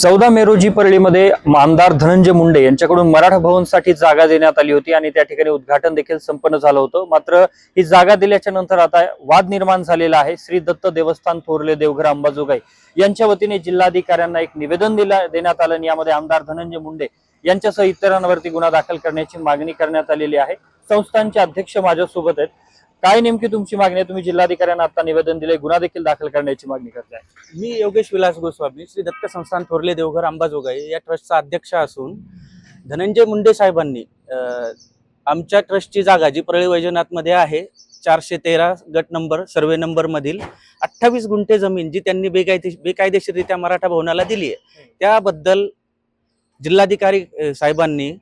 14 मे रोजी परळीमध्ये आमदार धनंजय मुंडे यांच्याकडून मराठा भवनसाठी जागा देण्यात आली होती आणि त्या ठिकाणी उद्घाटन देखील संपन्न झालं होतं। मात्र ही जागा दिल्याच्या नंतर आता वाद निर्माण झालेला आहे। श्री दत्त देवस्थान थोरले देवघर अंबाजोगाई यांच्या वतीने जिल्हाधिकाऱ्यांना एक निवेदन देण्यात आलं। यामध्ये आमदार धनंजय मुंडे यांच्यासह इतरांवरती गुन्हा दाखल करण्याची मागणी करण्यात आलेली आहे। संस्थानचे अध्यक्ष माझ्यासोबत आहेत। काय नेमकी तुमची मागणी आहे? तुम्ही जिल्हाधिकाऱ्यांना आता निवेदन दिले, गुन्हा देखील दाखल करण्याची मागणी करताय। मी योगेश विलास गोस्वामी, श्री दत्त संस्थान थोरले देवघर अंबाजोगाई या ट्रस्टचा अध्यक्ष असून धनंजय मुंडे साहेबांनी आमच्या ट्रस्टची जागा जी परळी वैजनाथमध्ये आहे 413 गट नंबर सर्वे नंबर मधील 28 गुंठे जमीन जी त्यांनी बेकायदेशीररित्या मराठा भवनाला दिली आहे, त्याबद्दल जिल्हाधिकारी साहेबांनी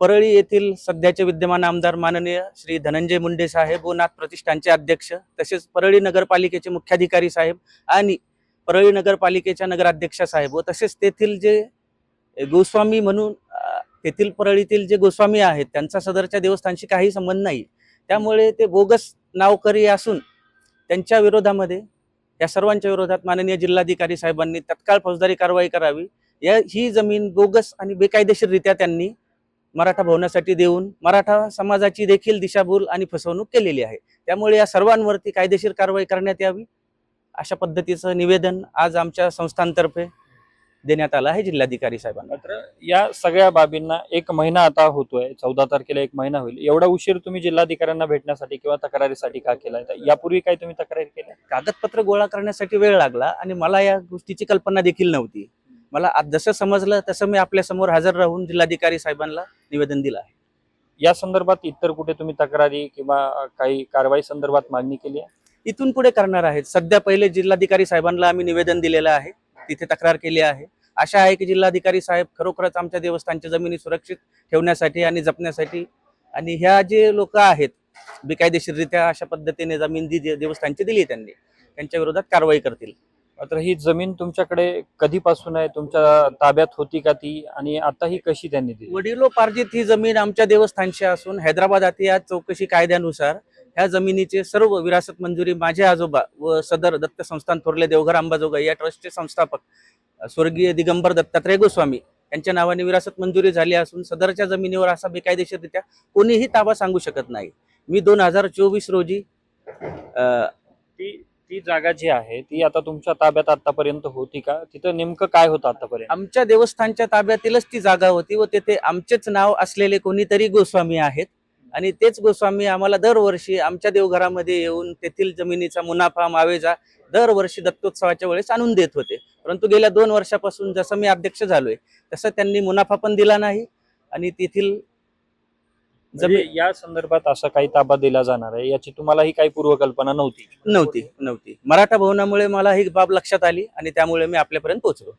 परळी येथील सध्याचे विद्यमान आमदार माननीय श्री धनंजय मुंडे साहेब व नाथ प्रतिष्ठानचे अध्यक्ष तसेच परळी नगरपालिकेचे मुख्याधिकारी साहेब आणि परळी नगरपालिकेच्या नगराध्यक्ष साहेब व तसेच तेथील जे गोस्वामी म्हणून तेथील परळीतील जे गोस्वामी आहेत त्यांचा सदरच्या देवस्थानशी काही संबंध नाही, त्यामुळे ते बोगस नावकरी असून त्यांच्या विरोधामध्ये या सर्वांच्या विरोधात माननीय जिल्हाधिकारी साहेबांनी तत्काळ फौजदारी कारवाई करावी। ही जमीन बोगस आणि बेकायदेशीररित्या त्यांनी मराठा भवनासाठी देऊन मराठा समाजाची देखील दिशाभूल आणि फसवणूक केलेली आहे, त्यामुळे या सर्वांवरती कायदेशीर कारवाई करण्यात यावी अशा पद्धतीचं निवेदन आज आमच्या संस्थांतर्फे देण्यात आलं आहे जिल्हाधिकारी साहेबांना। मात्र या सगळ्या बाबींना एक महिना आता होतोय, 14 तारखेला एक महिना होईल। एवढा उशीर तुम्ही जिल्हाधिकाऱ्यांना भेटण्यासाठी किंवा तक्रारीसाठी का केलाय? यापूर्वी काय तुम्ही तक्रारी केल्या? कागदपत्र गोळा करण्यासाठी वेळ लागला आणि मला या गोष्टीची कल्पना देखील नव्हती। मला आज जसं समजलं तसं मी आपल्या समोर हजर राहून जिल्हाधिकारी साहेबांना निवेदन दिलं आहे। या संदर्भात इतर कुठे तुम्ही तक्रारी किंवा काही कारवाई संदर्भात मागणी केली आहे? इथून पुढे करणार आहेत। सध्या पहिले जिल्हाधिकारी साहेबांना आम्ही निवेदन दिलेलं आहे, तिथे तक्रार केली आहे। आशा आहे की जिल्हाधिकारी साहेब खरोखरच आमच्या देवस्थानच्या जमिनी सुरक्षित ठेवण्यासाठी आणि जपण्यासाठी आणि ह्या जे लोक आहेत बेकायदेशीररित्या अशा पद्धतीने जमीन देवस्थानची दिली त्यांनी त्यांच्या विरोधात कारवाई करतील। मात्र ही जमीन तुमच्याकडे कधीपासून आहे? तुमच्या ताब्यात होती का ती? आणि आता ही कशी त्यांनी दिली? वडिलोपार्जित ही जमीन आमच्या देवस्थानची असून हैदराबाद अतियात चौकशी कायद्यानुसार ह्या जमिनीचे सर्व विरासत मंजुरी माझे आजोबा व सदर दत्त संस्थान थोरले देवघर अंबाजोगाई या ट्रस्टचे संस्थापक स्वर्गीय दिगंबर दत्तात्रय गोस्वामी यांच्या नावाने विरासत मंजुरी झाली असून सदरच्या जमिनीवर असा बेकायदेशीररित्या कोणीही ताबा सांगू शकत नाही। मी 2024 रोजी ती जागा जी आहे ती आता तुमच्या ताब्यात आतापर्यंत होती का? तिथं नेमकं काय होतं आतापर्यंत? आमच्या देवस्थानच्या ताब्यातीलच ती जागा होती व तेथे आमचेच नाव असलेले कोणीतरी गोस्वामी आहेत आणि तेच गोस्वामी आम्हाला दरवर्षी आमच्या देवघरामध्ये येऊन तेथील जमिनीचा मुनाफा मावेजा दरवर्षी दत्तोत्सवाच्या वेळेस आणून देत होते। परंतु गेल्या 2 वर्षापासून जसं मी अध्यक्ष झालोय तसं त्यांनी मुनाफा पण दिला नाही आणि तेथील या संदर्भात असा काही ताबा दिला जाणार आहे याची तुम्हालाही काही पूर्वकल्पना नव्हती। मराठा भवनामुळे मला ही बाब लक्षात आली आणि त्यामुळे मी आपल्यापर्यंत पोहोचलो।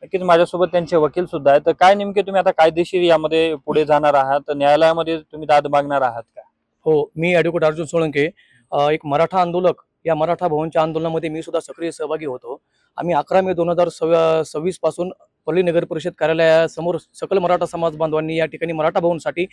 नक्कीच माझ्यासोबत त्यांचे वकील सुद्धा आहेत। तर काय नेमके तुम्ही आता कायदेशीर यामध्ये पुढे जाणार आहात? न्यायालयामध्ये तुम्ही दाद मागणार आहात का? हो, मी ॲडव्होकेट अर्जुन सोळंके, एक मराठा आंदोलक। या मराठा भवनच्या आंदोलनामध्ये मी सुद्धा सक्रिय सहभागी होतो। आम्ही 11 मे 2026 पासून परळी नगर परिषद कार्यालयासमोर सकल मराठा समाज बांधवांनी या ठिकाणी मराठा भवनसाठी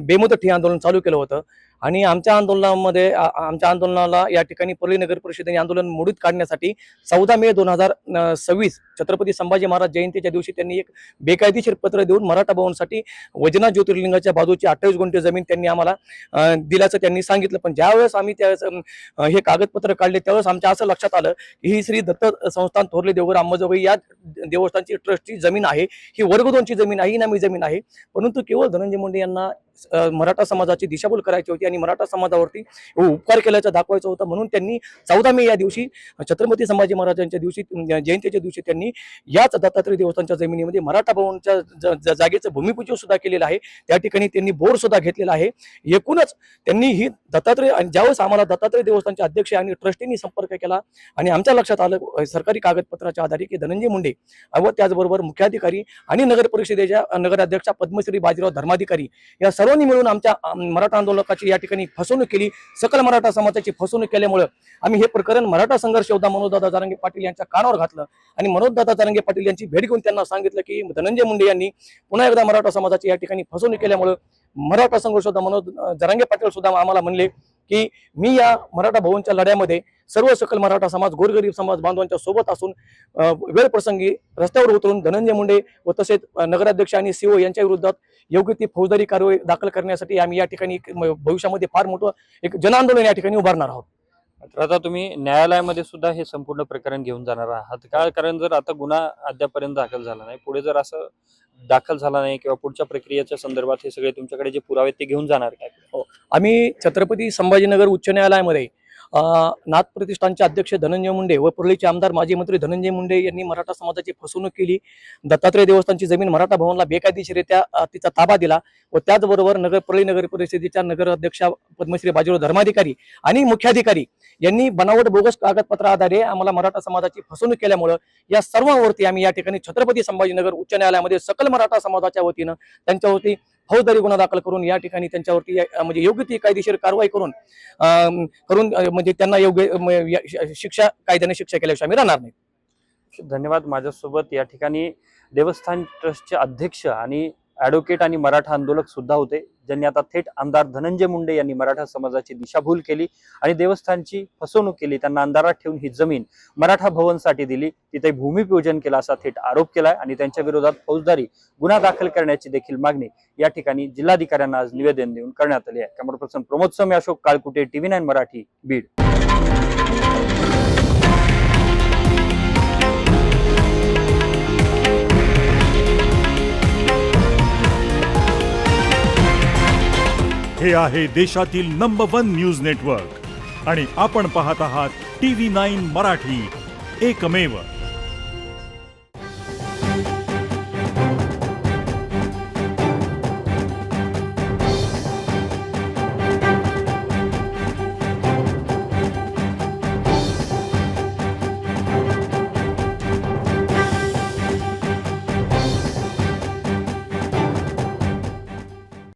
बेमुदत ठिय्या आंदोलन चालू केलं होतं आणि आमच्या आंदोलनाला या ठिकाणी परळी नगर परिषदेने आंदोलन मोडीत काढण्यासाठी 14 मे 2026 छत्रपती संभाजी महाराज जयंतीच्या दिवशी त्यांनी एक बेकायदेशीर पत्र देऊन मराठा भवनसाठी वैजनाथ ज्योतिर्लिंगाच्या बाजूची 28 गुंठे जमीन त्यांनी आम्हाला दिल्याचं त्यांनी सांगितलं। पण ज्यावेळेस आम्ही हे कागदपत्र काढले त्यावेळेस आमच्या असं लक्षात आलं की ही श्री दत्त संस्थान थोरले देवघर अंबाजोगाई या देवस्थानची ट्रस्टची जमीन आहे, ही वर्ग 2 ची जमीन आहे, इनामी जमीन आहे। परंतु केवळ धनंजय मुंडे यांना मराठा समाजाची दिशाभूल करायची होती आणि मराठा समाजावरती उपकार केल्याचं दाखवायचं होतं, म्हणून त्यांनी 14 मे या दिवशी छत्रपती महाराजांच्या दिवशी जयंतीच्या दिवशी त्यांनी याच दत्तात्रय देवस्थानच्या जमिनीमध्ये मराठा भवनच्या जागेचं भूमिपूजन सुद्धा केलेलं आहे। त्या ठिकाणी त्यांनी बोर सुद्धा घेतलेला आहे। एकूणच त्यांनी ही दत्तात्रय आणि ज्यावेळेस आम्हाला दत्तात्रय देवस्थानचे अध्यक्ष आणि ट्रस्टींनी संपर्क केला आणि आमच्या लक्षात आलं सरकारी कागदपत्राच्या आधारे की धनंजय मुंडे व त्याचबरोबर मुख्याधिकारी आणि नगर परिषदेच्या नगराध्यक्षा पद्मश्री बाजीराव धर्माधिकारी या सर्वांनी मिळून आमच्या मराठा आंदोलकाची या ठिकाणी फसवणूक केली। सकल मराठा समाजाची फसवणूक केल्यामुळे आम्ही हे प्रकरण मराठा संघर्ष योद्धा मनोजदादा जरांगे पाटील यांच्या कानावर घातलं आणि मनोजदादा जरांगे पाटील यांची भेट घेऊन त्यांना सांगितलं की धनंजय मुंडे यांनी पुन्हा एकदा मराठा समाजाची या ठिकाणी फसवणूक केल्यामुळे मराठा संघर्ष योद्धा मनोज जरांगे पाटील सुद्धा आम्हाला म्हणले की मी या मराठा भवनच्या लढ्यामध्ये सर्व सकल मराठा समाज, गोरगरीब समाज बांधवांच्या सोबत असून वेळ प्रसंगी रस्त्यावर उतरून धनंजय मुंडे व तसेच नगराध्यक्ष आणि सीओ यांच्या विरोधात योग्य ती फौजदारी कारवाई दाखल करण्यासाठी आम्ही या ठिकाणी भविष्यामध्ये फार मोठं एक जनआंदोलन या ठिकाणी उभारणार आहोत. तर आता तुम्ही न्यायालयामध्ये सुद्धा हे संपूर्ण प्रकरण घेऊन जाणार आहात का? कारण जर आता गुन्हा अद्यापर्यंत दाखल झाला नाही, पुढे जर असं दाखल झाला नाही किंवा पुढच्या प्रक्रियेच्या संदर्भात हे सगळे तुमच्याकडे जे पुरावे ते घेऊन जाणार काय? आम्ही छत्रपती संभाजीनगर उच्च न्यायालयामध्ये नाथ प्रतिष्ठानचे अध्यक्ष धनंजय मुंडे व परळीचे आमदार माजी मंत्री धनंजय मुंडे यांनी मराठा समाजाची फसवणूक केली, दत्तात्रय देवस्थानची जमीन मराठा भवनला बेकायदेशीररित्या तिचा ताबा दिला व त्याचबरोबर परळी नगर परिषदेच्या नगराध्यक्षा पद्मश्री बाजीराव धर्माधिकारी आणि मुख्याधिकारी यांनी बनावट बोगस कागदपत्राआधारे आम्हाला मराठा समाजाची फसवणूक केल्यामुळे या सर्वांवरती आम्ही या ठिकाणी छत्रपती संभाजीनगर उच्च न्यायालयामध्ये सकल मराठा समाजाच्या वतीनं त्यांच्यावरती फौजदारी गुन्हा दाखल करून या ठिकाणी त्यांच्यावरती म्हणजे योग्य ती कायदेशीर कारवाई करून म्हणजे त्यांना योग्य शिक्षा, कायद्याने शिक्षा केल्याशिवाय आम्ही राहणार नाही. धन्यवाद. माझ्यासोबत या ठिकाणी देवस्थान ट्रस्टचे अध्यक्ष आणि ॲडव्होकेट आणि मराठा आंदोलक सुद्धा होते, ज्यांनी आता थेट आमदार धनंजय मुंडे यांनी मराठा समाजाची दिशाभूल केली आणि देवस्थानची फसवणूक केली. त्यांना अंधारात ठेवून ही जमीन मराठा भवनसाठी दिली, तिथे भूमिपूजन केलं असा थेट आरोप केलाय आणि त्यांच्या विरोधात फौजदारी गुन्हा दाखल करण्याची देखील मागणी या ठिकाणी जिल्हाधिकाऱ्यांना आज निवेदन देऊन करण्यात आली आहे. कॅमेरा पर्सन प्रमोद समे, अशोक काळकुटे, TV9 मराठी, बीड. हे आहे देशातील नंबर 1 न्यूज नेटवर्क आणि आपण पाहत आहात TV9 मराठी, एकमेव.